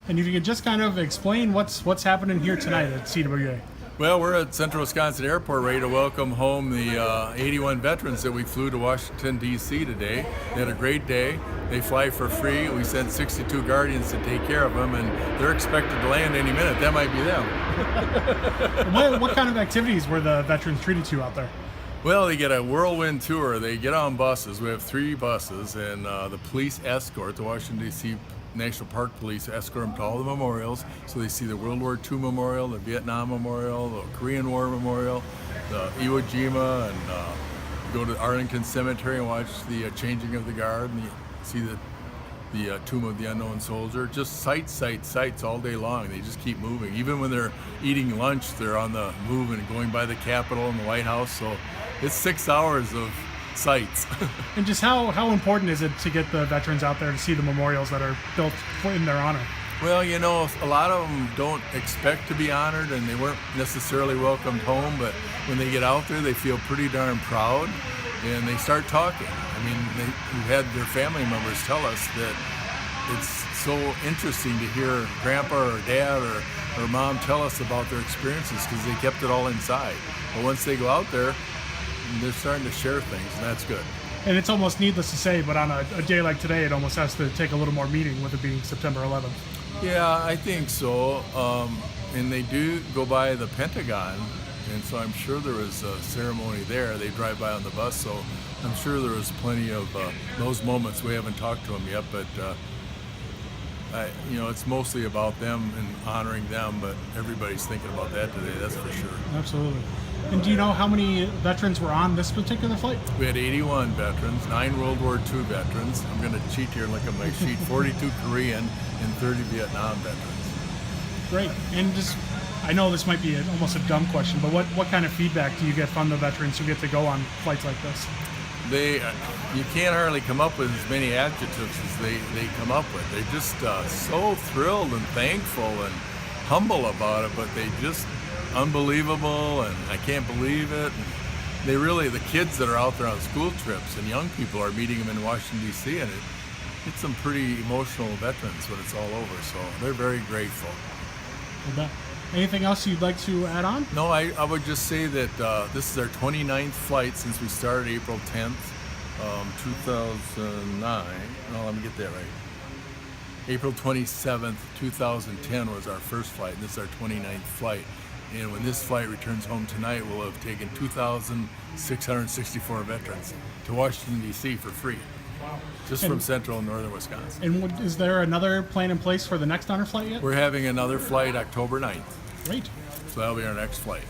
And if you could just kind of explain what's happening here tonight at CWA. Well, we're at Central Wisconsin Airport ready to welcome home the 81 veterans that we flew to Washington, D.C. today. They had a great day. They fly for free. We sent 62 Guardians to take care of them, and they're expected to land any minute. That might be them. What kind of activities were the veterans treated to out there? Well, they get a whirlwind tour. They get on buses. We have 3 buses, and the police escort, the Washington, D.C. National Park Police escort them to all the memorials. So they see the World War II Memorial, the Vietnam Memorial, the Korean War Memorial, the Iwo Jima, and go to Arlington Cemetery and watch the changing of the guard, and see the Tomb of the Unknown Soldier. Just sights all day long. They just keep moving. Even when they're eating lunch, they're on the move and going by the Capitol and the White House. So it's 6 hours of sights. And just how important is it to get the veterans out there to see the memorials that are built in their honor? Well, you know, a lot of them don't expect to be honored, and they weren't necessarily welcomed home, but when they get out there, they feel pretty darn proud, and they start talking. I mean, we've had their family members tell us that it's so interesting to hear grandpa or dad or mom tell us about their experiences because they kept it all inside. But once they go out there, they're starting to share things, and that's good. And it's almost needless to say, but on a day like today, it almost has to take a little more meaning with it being September 11th. Yeah, I think so. And they do go by the Pentagon, and so I'm sure there was a ceremony there. They drive by on the bus, so I'm sure there was plenty of those moments. We haven't talked to them yet, but it's mostly about them and honoring them, but everybody's thinking about that today, that's for sure. Absolutely. And do you know how many veterans were on this particular flight? We had 81 veterans, 9 World War II veterans. I'm going to cheat here and look at my sheet. 42 Korean and 30 Vietnam veterans. Great. And just, I know this might be almost a dumb question, but what kind of feedback do you get from the veterans who get to go on flights like this? You can't hardly come up with as many adjectives as they come up with. They're just so thrilled and thankful and humble about it, but they just unbelievable, and I can't believe it. And they really, the kids that are out there on school trips and young people are meeting them in Washington, D.C., and it's some pretty emotional veterans when it's all over, so they're very grateful. Anything else you'd like to add on? No, I would just say that this is our 29th flight since we started April 10th, 2009. No, let me get that right. April 27th, 2010 was our first flight, and this is our 29th flight. And when this flight returns home tonight, we'll have taken 2,664 veterans to Washington, D.C. for free. Wow. Just from central and northern Wisconsin. And is there another plan in place for the next honor flight yet? We're having another flight October 9th. Great. So that'll be our next flight.